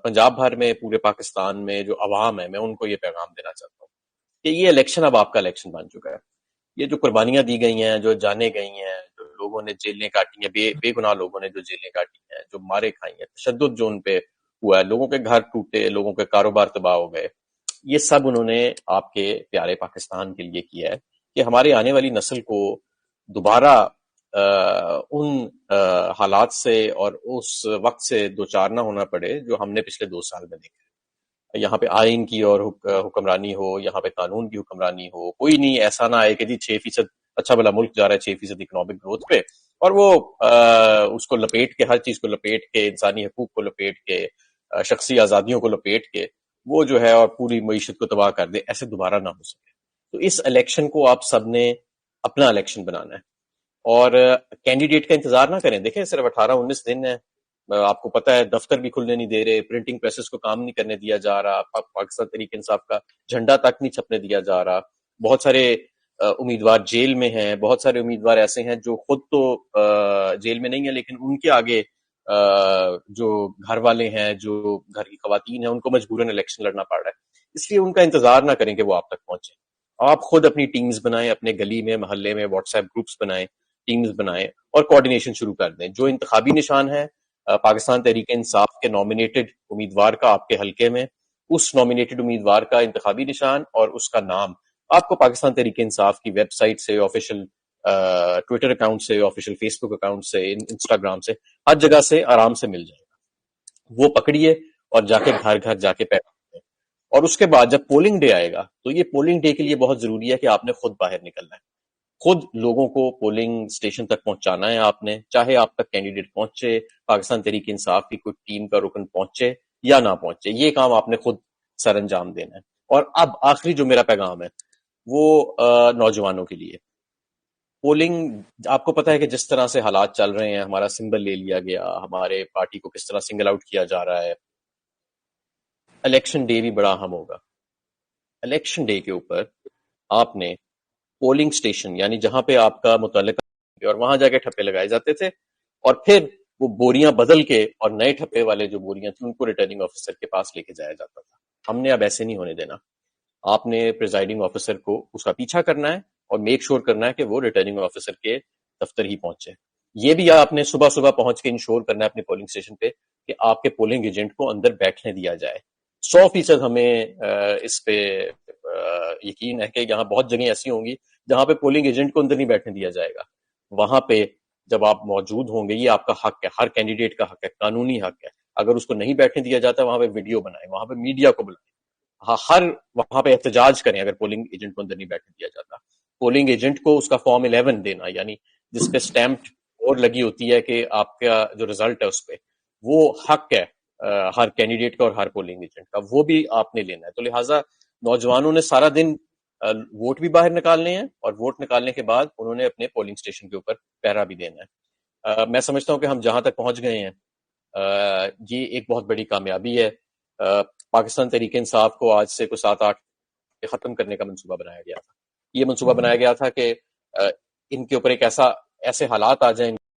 پنجاب بھر میں، پورے پاکستان میں جو عوام ہے، میں ان کو یہ پیغام دینا چاہتا ہوں کہ یہ الیکشن اب آپ کا الیکشن بن چکا ہے. یہ جو قربانیاں دی گئی ہیں، جو جانیں گئی ہیں، جو لوگوں نے جیلیں کاٹی ہیں، بے گناہ لوگوں نے جو جیلیں کاٹی ہیں، جو مارے کھائی ہیں، تشدد جو ان پہ ہوا ہے، لوگوں کے گھر ٹوٹے، لوگوں کے کاروبار تباہ ہو گئے، یہ سب انہوں نے آپ کے پیارے پاکستان کے لیے کیا ہے کہ ہمارے آنے والی نسل کو دوبارہ ان حالات سے اور اس وقت سے دوچار نہ ہونا پڑے جو ہم نے پچھلے 2 سال میں دیکھا. یہاں پہ آئین کی اور حکمرانی ہو، یہاں پہ قانون کی حکمرانی ہو، کوئی نہیں ایسا نہ آئے کہ جی 6% اچھا بھلا ملک جا رہا ہے 6% اکنامک گروتھ پہ، اور وہ اس کو لپیٹ کے، ہر چیز کو لپیٹ کے، انسانی حقوق کو لپیٹ کے، شخصی آزادیوں کو لپیٹ کے وہ جو ہے اور پوری معیشت کو تباہ کر دے. ایسے دوبارہ نہ ہو سکے. تو اس الیکشن کو آپ سب نے اپنا الیکشن بنانا ہے، اور کینڈیڈیٹ کا انتظار نہ کریں. دیکھیں صرف 18-19 دن ہے، آپ کو پتا ہے دفتر بھی کھلنے نہیں دے رہے، پرنٹنگ پریسز کو کام نہیں کرنے دیا جا رہا، پاکستان تحریک انصاف کا جھنڈا تک نہیں چھپنے دیا جا رہا. بہت سارے امیدوار جیل میں ہیں، بہت سارے امیدوار ایسے ہیں جو خود تو جیل میں نہیں ہیں لیکن ان کے آگے جو گھر والے ہیں، جو گھر کی خواتین ہیں، ان کو مجبوراً الیکشن لڑنا پڑ رہا ہے. اس لیے ان کا انتظار نہ کریں کہ وہ آپ تک پہنچے. آپ خود اپنی ٹیمز بنائیں، اپنے گلی میں، محلے میں واٹس ایپ گروپس بنائیں، ٹیمز بنائیں اور کوارڈینیشن شروع کر دیں. جو انتخابی نشان ہے پاکستان تحریک انصاف کے نامینیٹڈ امیدوار کا آپ کے حلقے میں، اس نامینیٹڈ امیدوار کا انتخابی نشان اور اس کا نام آپ کو پاکستان تحریک انصاف کی ویب سائٹ سے، آفیشیل ٹویٹر اکاؤنٹ سے، آفیشیل فیس بک اکاؤنٹ سے، انسٹاگرام سے، ہر جگہ سے آرام سے مل جائے گا. وہ پکڑیے اور جا کے گھر گھر جا کے پیغام دیں. اور اس کے بعد جب پولنگ ڈے آئے گا تو یہ پولنگ ڈے کے لیے بہت ضروری ہے کہ آپ نے خود باہر نکلنا ہے، خود لوگوں کو پولنگ سٹیشن تک پہنچانا ہے. آپ نے چاہے آپ تک کینڈیڈیٹ پہنچے، پاکستان تحریک انصاف کی کوئی ٹیم کا رکن پہنچے یا نہ پہنچے، یہ کام آپ نے خود سر انجام دینا ہے. اور اب آخری جو میرا پیغام ہے وہ نوجوانوں کے لیے. پولنگ آپ کو پتا ہے کہ جس طرح سے حالات چل رہے ہیں، ہمارا سمبل لے لیا گیا، ہمارے پارٹی کو کس طرح سنگل آؤٹ کیا جا رہا ہے. الیکشن ڈے بھی بڑا اہم ہوگا. الیکشن ڈے کے اوپر آپ نے پولنگ سٹیشن یعنی جہاں پہ آپ کا متعلقہ، اور وہاں جا کے ٹھپے لگائے جاتے تھے، اور پھر وہ بوریاں بدل کے اور نئے ٹھپے والے جو بوریاں تھیں ان کو ریٹرننگ آفیسر کے پاس لے کے جایا جاتا تھا. ہم نے اب ایسے نہیں ہونے دینا. آپ نے پریزائڈنگ آفیسر کو اس کا پیچھا کرنا ہے اور میک شور کرنا ہے کہ وہ ریٹرننگ آفیسر کے دفتر ہی پہنچے. یہ بھی آپ نے صبح صبح پہنچ کے انشور کرنا ہے اپنے پولنگ سٹیشن پہ کہ آپ کے پولنگ ایجنٹ کو اندر بیٹھنے دیا جائے. 100% ہمیں اس پہ یقین ہے کہ یہاں بہت جگہیں ایسی ہوں گی جہاں پہ پولنگ ایجنٹ کو اندر نہیں بیٹھنے دیا جائے گا. وہاں پہ جب آپ موجود ہوں گے، یہ آپ کا حق ہے، ہر کینڈیڈیٹ کا حق ہے، قانونی حق ہے. اگر اس کو نہیں بیٹھنے دیا جاتا وہاں پہ ویڈیو بنائیں، وہاں پہ میڈیا کو بلائیں، ہر وہاں پہ احتجاج کریں اگر پولنگ ایجنٹ کو اندر نہیں بیٹھنے دیا جاتا. پولنگ ایجنٹ کو اس کا فارم 11 دینا، یعنی جس پہ سٹیمپ اور لگی ہوتی ہے کہ آپ کا جو رزلٹ ہے اس پہ، وہ حق ہے ہر کینڈیڈیٹ کا اور ہر پولنگ ایجنٹ کا، وہ بھی آپ نے لینا ہے. تو لہٰذا نوجوانوں نے سارا دن ووٹ بھی باہر نکالنے ہیں، اور ووٹ نکالنے کے بعد انہوں نے اپنے پولنگ سٹیشن کے اوپر پہرا بھی دینا ہے. میں سمجھتا ہوں کہ ہم جہاں تک پہنچ گئے ہیں یہ ایک بہت بڑی کامیابی ہے. پاکستان تحریک انصاف کو آج سے کوئی 7-8 ختم کرنے کا منصوبہ بنایا گیا تھا. یہ منصوبہ بنایا گیا تھا کہ ان کے اوپر ایک ایسے حالات آ جائیں